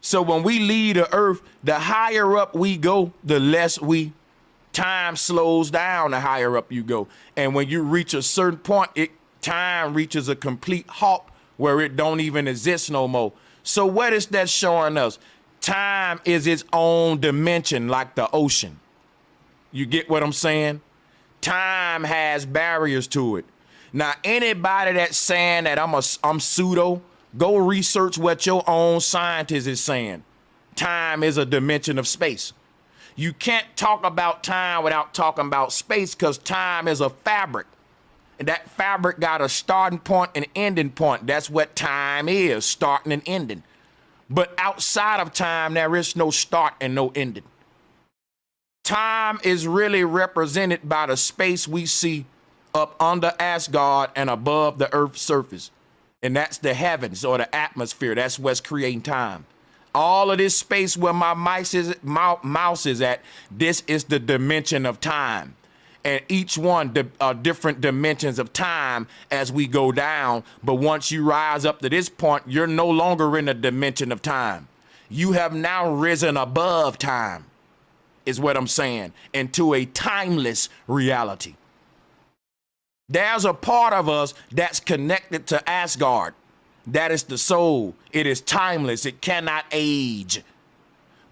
So when we leave the earth, the higher up we go, the less time slows down the higher up you go. And when you reach a certain point, time reaches a complete halt where it don't even exist no more. So what is that showing us? Time is its own dimension, like the ocean. You get what I'm saying? Time has barriers to it. Now, anybody that's saying that I'm pseudo, go research what your own scientist is saying. Time is a dimension of space. You can't talk about time without talking about space, because time is a fabric. And that fabric got a starting point and ending point. That's what time is, starting and ending. But outside of time, there is no start and no ending. Time is really represented by the space we see up under Asgard and above the Earth's surface. And that's the heavens or the atmosphere. That's what's creating time. All of this space where my mouse is at, this is the dimension of time. And each one are different dimensions of time as we go down. But once you rise up to this point, you're no longer in a dimension of time. You have now risen above time, is what I'm saying, into a timeless reality. There's a part of us that's connected to Asgard. That is the soul. It is timeless. It cannot age.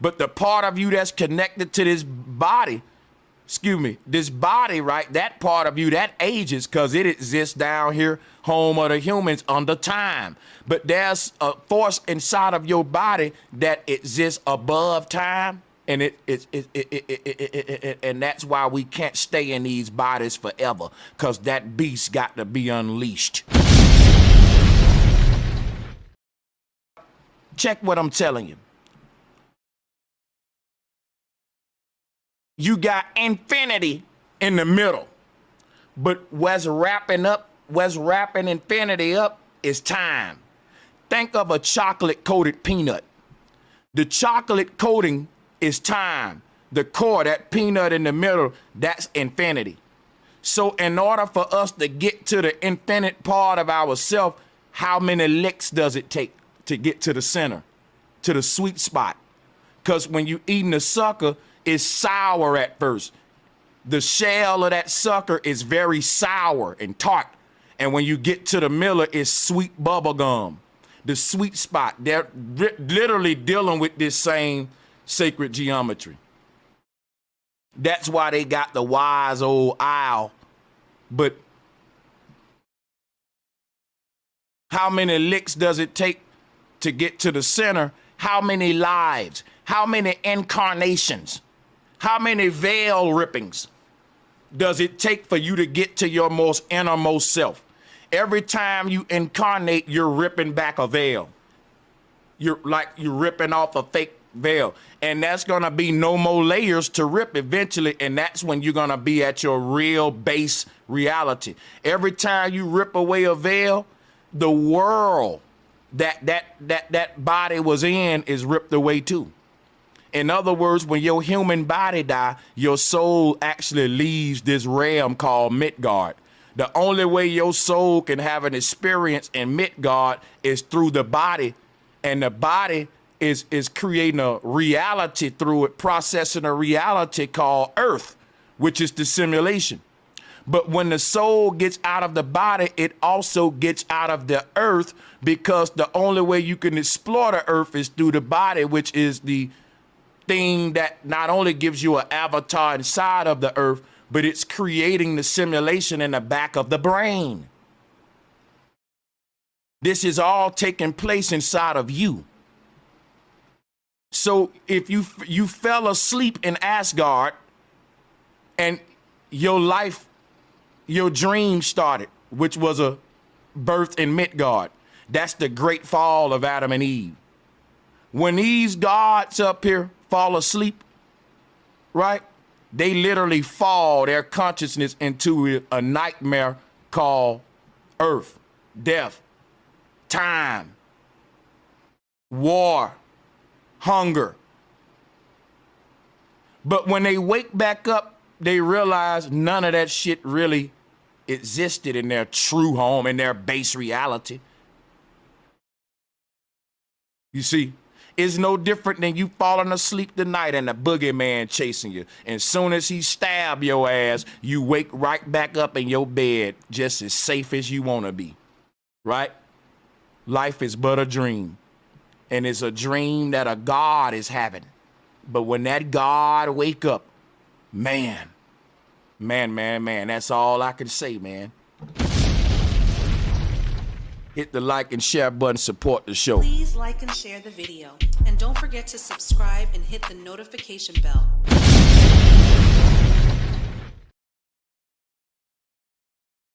But the part of you that's connected to this body, this body, right? That part of you that ages because it exists down here, home of the humans, under time. But there's a force inside of your body that exists above time. And and that's why we can't stay in these bodies forever, because that beast got to be unleashed. Check what I'm telling you. You got infinity in the middle, but what's wrapping infinity up is time. Think of a chocolate-coated peanut. The chocolate coating is time. The core, that peanut in the middle, that's infinity. So in order for us to get to the infinite part of ourselves, how many licks does it take to get to the center, to the sweet spot? Because when you eating a sucker, it's sour at first. The shell of that sucker is very sour and tart. And when you get to the middle, it's sweet bubble gum. The sweet spot, they're literally dealing with this same sacred geometry. That's why they got the wise old owl. But how many licks does it take to get to the center? How many lives? How many incarnations? How many veil rippings does it take for you to get to your most innermost self? Every time you incarnate, you're ripping back a veil. You're ripping off a fake veil. And that's going to be no more layers to rip eventually. And that's when you're going to be at your real base reality. Every time you rip away a veil, the world that body was in is ripped away too. In other words, when your human body die, your soul actually leaves this realm called Midgard. The only way your soul can have an experience in Midgard is through the body, and the body is creating a reality through it, processing a reality called Earth, which is the simulation. But when the soul gets out of the body, it also gets out of the earth, because the only way you can explore the earth is through the body, which is the thing that not only gives you an avatar inside of the earth, but it's creating the simulation in the back of the brain. This is all taking place inside of you. So if you fell asleep in Asgard and your life, your dream started, which was a birth in Midgard. That's the great fall of Adam and Eve. When these gods up here fall asleep, right? They literally fall their consciousness into a nightmare called Earth, death, time, war, hunger. But when they wake back up, they realize none of that shit really existed in their true home, in their base reality. You see, It's no different than you falling asleep tonight and the boogeyman chasing you. And soon as he stab your ass, you wake right back up in your bed just as safe as you want to be, right? Life is but a dream. And it's a dream that a God is having. But when that God wake up, man, that's all I can say, man. Hit the like and share button, support the show. Please like and share the video. And don't forget to subscribe and hit the notification bell.